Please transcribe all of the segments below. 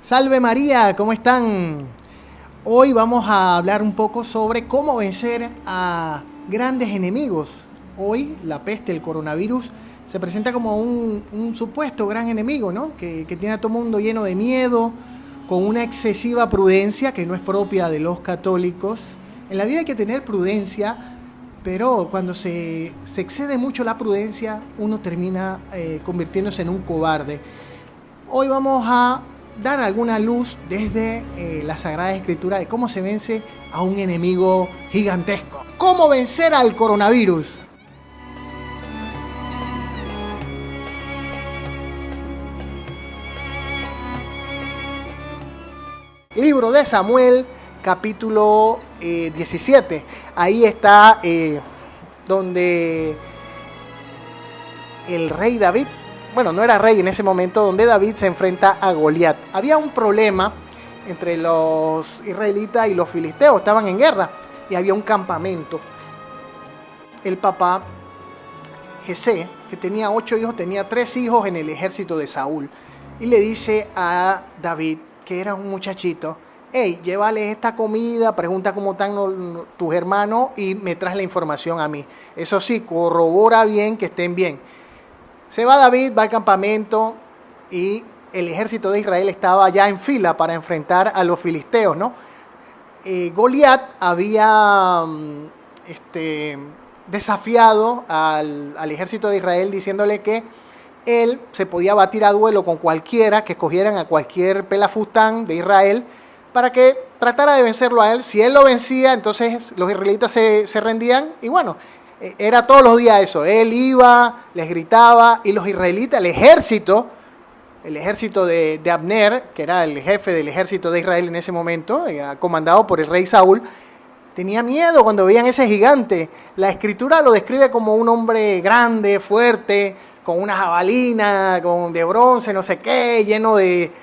Salve María, ¿cómo están? Hoy vamos a hablar un poco sobre cómo vencer a grandes enemigos. Hoy la peste, el coronavirus, se presenta como un supuesto gran enemigo, ¿no? Que tiene a todo mundo lleno de miedo, con una excesiva prudencia que no es propia de los católicos. En la vida hay que tener prudencia, pero cuando se excede mucho la prudencia, uno termina convirtiéndose en un cobarde. Hoy vamos a dar alguna luz desde la Sagrada Escritura de cómo se vence a un enemigo gigantesco. ¿Cómo vencer al coronavirus? Libro de Samuel, capítulo 17. Ahí está donde el rey David, bueno, no era rey en ese momento, donde David se enfrenta a Goliat. Había un problema entre los israelitas y los filisteos, estaban en guerra y había un campamento. El papá, Jesé, que tenía 8 hijos, tenía 3 hijos en el ejército de Saúl. Y le dice a David, que era un muchachito, hey, llévale esta comida, pregunta cómo están tus hermanos y me traes la información a mí. Eso sí, corrobora bien que estén bien. Se va David, va al campamento y el ejército de Israel estaba ya en fila para enfrentar a los filisteos, ¿no? Goliat había desafiado al ejército de Israel diciéndole que él se podía batir a duelo con cualquiera, que escogieran a cualquier pelafustán de Israel para que tratara de vencerlo a él. Si él lo vencía, entonces los israelitas se rendían y bueno, era todos los días eso. Él iba, les gritaba y los israelitas, el ejército de Abner, que era el jefe del ejército de Israel en ese momento, comandado por el rey Saúl, tenía miedo cuando veían ese gigante. La escritura lo describe como un hombre grande, fuerte, con una jabalina, de bronce, no sé qué, lleno de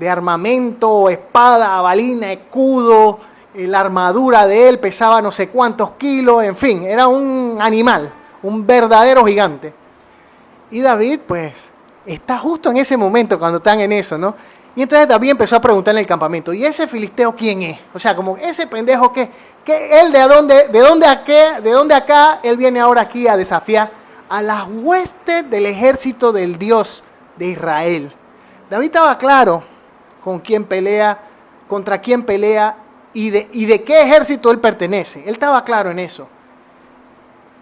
armamento, espada, jabalina, escudo. La armadura de él pesaba no sé cuántos kilos, en fin, era un animal, un verdadero gigante. Y David, pues, está justo en ese momento cuando están en eso, ¿no? Y entonces David empezó a preguntar en el campamento, ¿y ese filisteo quién es? O sea, como ese pendejo que él de dónde acá, él viene ahora aquí a desafiar a las huestes del ejército del Dios de Israel. David estaba claro con quién pelea, contra quién pelea y de qué ejército él pertenece. Él estaba claro en eso.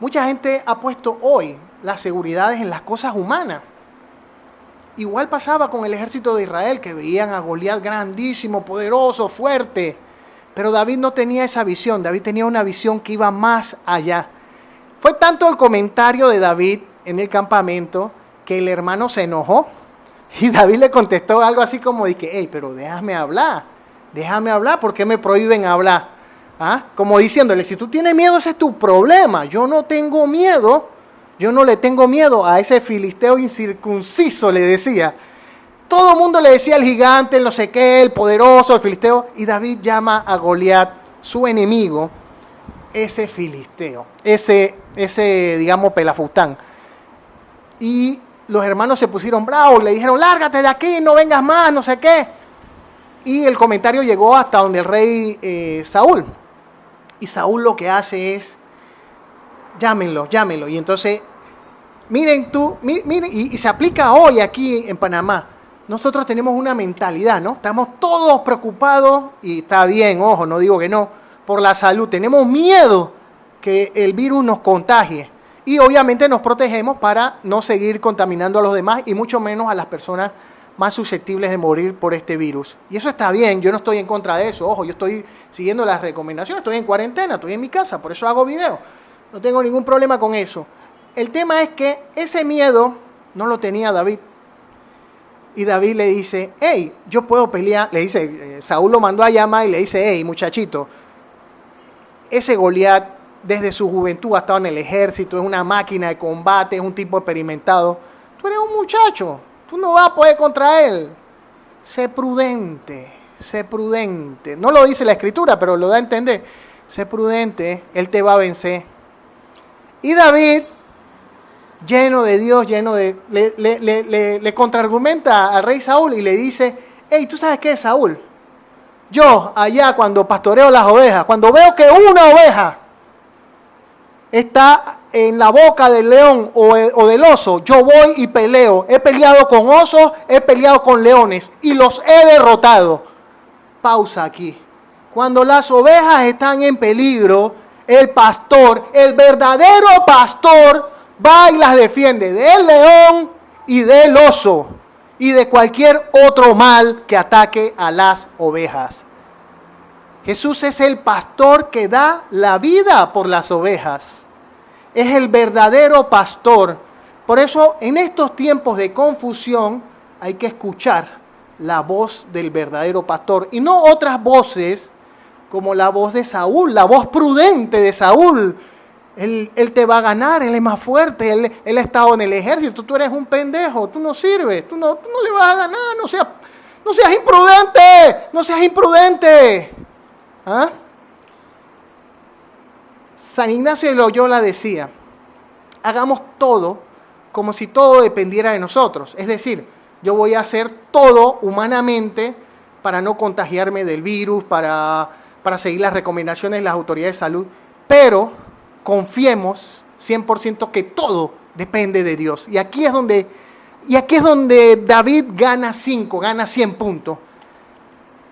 Mucha gente ha puesto hoy las seguridades en las cosas humanas. Igual pasaba con el ejército de Israel, que veían a Goliat grandísimo, poderoso, fuerte. Pero David no tenía esa visión. David tenía una visión que iba más allá. Fue tanto el comentario de David en el campamento que el hermano se enojó. Y David le contestó algo así como de que, hey, pero déjame hablar, ¿por qué me prohíben hablar? ¿Ah? Como diciéndole, si tú tienes miedo, ese es tu problema. Yo no tengo miedo, yo no le tengo miedo a ese filisteo incircunciso, le decía. Todo el mundo le decía el gigante, el no sé qué, el poderoso, el filisteo. Y David llama a Goliat, su enemigo, ese filisteo, ese digamos, pelafustán. Y los hermanos se pusieron bravos, le dijeron, lárgate de aquí, no vengas más, no sé qué. Y el comentario llegó hasta donde el rey Saúl. Y Saúl lo que hace es, llámenlo. Y entonces, miren, y se aplica hoy aquí en Panamá. Nosotros tenemos una mentalidad, ¿no? Estamos todos preocupados, y está bien, ojo, no digo que no, por la salud. Tenemos miedo que el virus nos contagie. Y obviamente nos protegemos para no seguir contaminando a los demás y mucho menos a las personas más susceptibles de morir por este virus. Y eso está bien, yo no estoy en contra de eso. Ojo, yo estoy siguiendo las recomendaciones, estoy en cuarentena, estoy en mi casa, por eso hago video. No tengo ningún problema con eso. El tema es que ese miedo no lo tenía David. Y David le dice, hey, yo puedo pelear. Le dice, Saúl lo mandó a llamar y le dice, hey, muchachito, ese Goliat desde su juventud ha estado en el ejército, es una máquina de combate, es un tipo experimentado. Tú eres un muchacho, tú no vas a poder contra él. Sé prudente. No lo dice la escritura, pero lo da a entender. Sé prudente, él te va a vencer. Y David, lleno de Dios, le contraargumenta al rey Saúl y le dice, Hey, ¿tú sabes qué, Saúl? Yo allá cuando pastoreo las ovejas, cuando veo que una oveja está en la boca del león o del oso, yo voy y peleo. He peleado con osos, he peleado con leones y los he derrotado. Pausa aquí. Cuando las ovejas están en peligro, el pastor, el verdadero pastor, va y las defiende del león y del oso y de cualquier otro mal que ataque a las ovejas. Jesús es el pastor que da la vida por las ovejas. Es el verdadero pastor. Por eso, en estos tiempos de confusión, hay que escuchar la voz del verdadero pastor y no otras voces como la voz de Saúl, la voz prudente de Saúl. Él te va a ganar, él es más fuerte, él ha estado en el ejército, tú eres un pendejo, tú no sirves, tú no le vas a ganar, no seas imprudente, no seas imprudente. ¿Ah? San Ignacio de Loyola decía, hagamos todo como si todo dependiera de nosotros. Es decir, yo voy a hacer todo humanamente para no contagiarme del virus, para seguir las recomendaciones de las autoridades de salud, pero confiemos 100% que todo depende de Dios. Y aquí es donde David gana 100 puntos.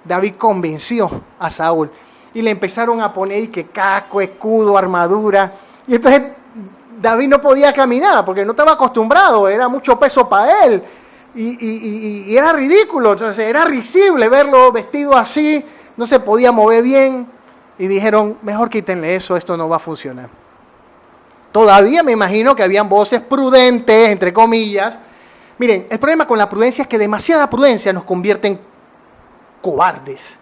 David convenció a Saúl y le empezaron a poner que casco, escudo, armadura. Y entonces David no podía caminar porque no estaba acostumbrado, era mucho peso para él. Y era ridículo, entonces era risible verlo vestido así, no se podía mover bien. Y dijeron, mejor quítenle eso, esto no va a funcionar. Todavía me imagino que habían voces prudentes, entre comillas. Miren, el problema con la prudencia es que demasiada prudencia nos convierte en cobardes.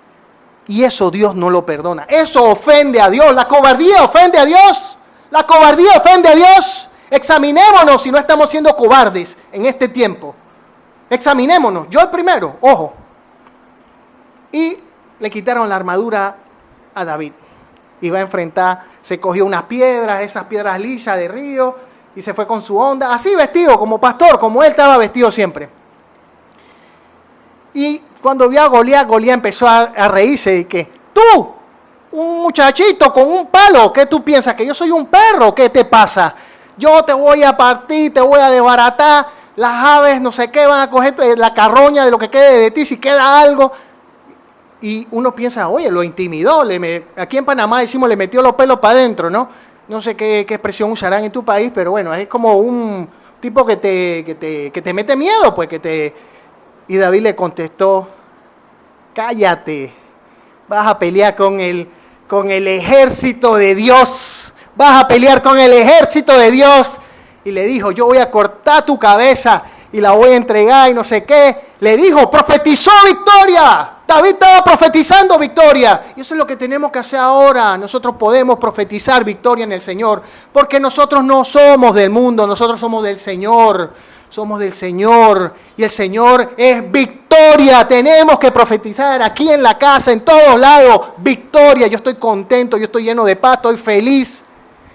Y eso Dios no lo perdona. Eso ofende a Dios. La cobardía ofende a Dios. La cobardía ofende a Dios. Examinémonos si no estamos siendo cobardes en este tiempo. Examinémonos. Yo el primero, ojo. Y le quitaron la armadura a David. Iba a enfrentar, se cogió unas piedras, esas piedras lisas de río, y se fue con su onda, así vestido, como pastor, como él estaba vestido siempre. Y cuando vio a Goliat, Goliat empezó a reírse y que, tú, un muchachito con un palo, ¿qué tú piensas? ¿Que yo soy un perro? ¿Qué te pasa? Yo te voy a partir, te voy a desbaratar, las aves no sé qué van a coger la carroña de lo que quede de ti, si queda algo. Y uno piensa, oye, lo intimidó, aquí en Panamá decimos, le metió los pelos para adentro, ¿no? No sé qué expresión usarán en tu país, pero bueno, es como un tipo que te mete miedo, pues, Y David le contestó, cállate, vas a pelear con el ejército de Dios, vas a pelear con el ejército de Dios. Y le dijo, yo voy a cortar tu cabeza y la voy a entregar y no sé qué. Le dijo, profetizó victoria. David estaba profetizando victoria. Y eso es lo que tenemos que hacer ahora. Nosotros podemos profetizar victoria en el Señor. Porque nosotros no somos del mundo, nosotros somos del Señor. Somos del Señor. Y el Señor es victoria. Tenemos que profetizar aquí en la casa, en todos lados. Victoria. Yo estoy contento, yo estoy lleno de paz, estoy feliz.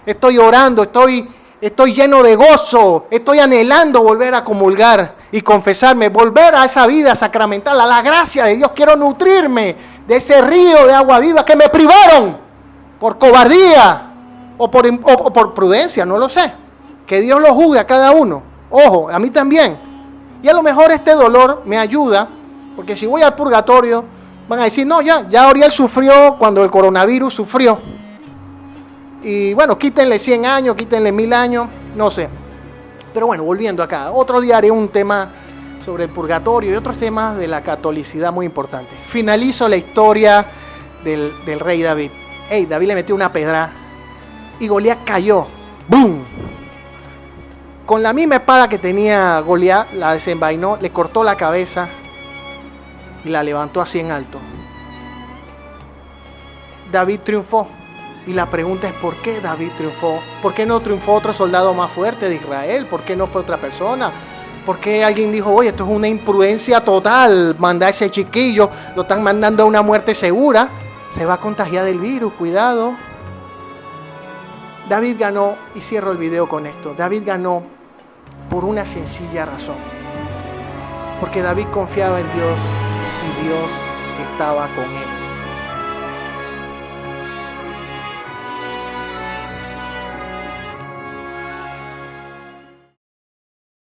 Estoy orando, estoy lleno de gozo, estoy anhelando volver a comulgar y confesarme, volver a esa vida sacramental, a la gracia de Dios. Quiero nutrirme de ese río de agua viva que me privaron por cobardía o por prudencia, no lo sé. Que Dios lo juzgue a cada uno. Ojo, a mí también. Y a lo mejor este dolor me ayuda, porque si voy al purgatorio, van a decir, no, ya Oriel sufrió cuando el coronavirus sufrió. Y bueno, quítenle 100 años, quítenle 1000 años, no sé. Pero bueno, volviendo acá, otro día haré un tema sobre el purgatorio y otros temas de la catolicidad muy importantes. Finalizo la historia del rey David. David le metió una pedra y Goliat cayó. ¡Bum! Con la misma espada que tenía Goliat, la desenvainó, le cortó la cabeza y la levantó así en alto. David triunfó. Y la pregunta es, ¿por qué David triunfó? ¿Por qué no triunfó otro soldado más fuerte de Israel? ¿Por qué no fue otra persona? ¿Por qué alguien dijo, oye, esto es una imprudencia total, mandar a ese chiquillo, lo están mandando a una muerte segura, se va a contagiar del virus, cuidado? David ganó, y cierro el video con esto, David ganó por una sencilla razón. Porque David confiaba en Dios y Dios estaba con él.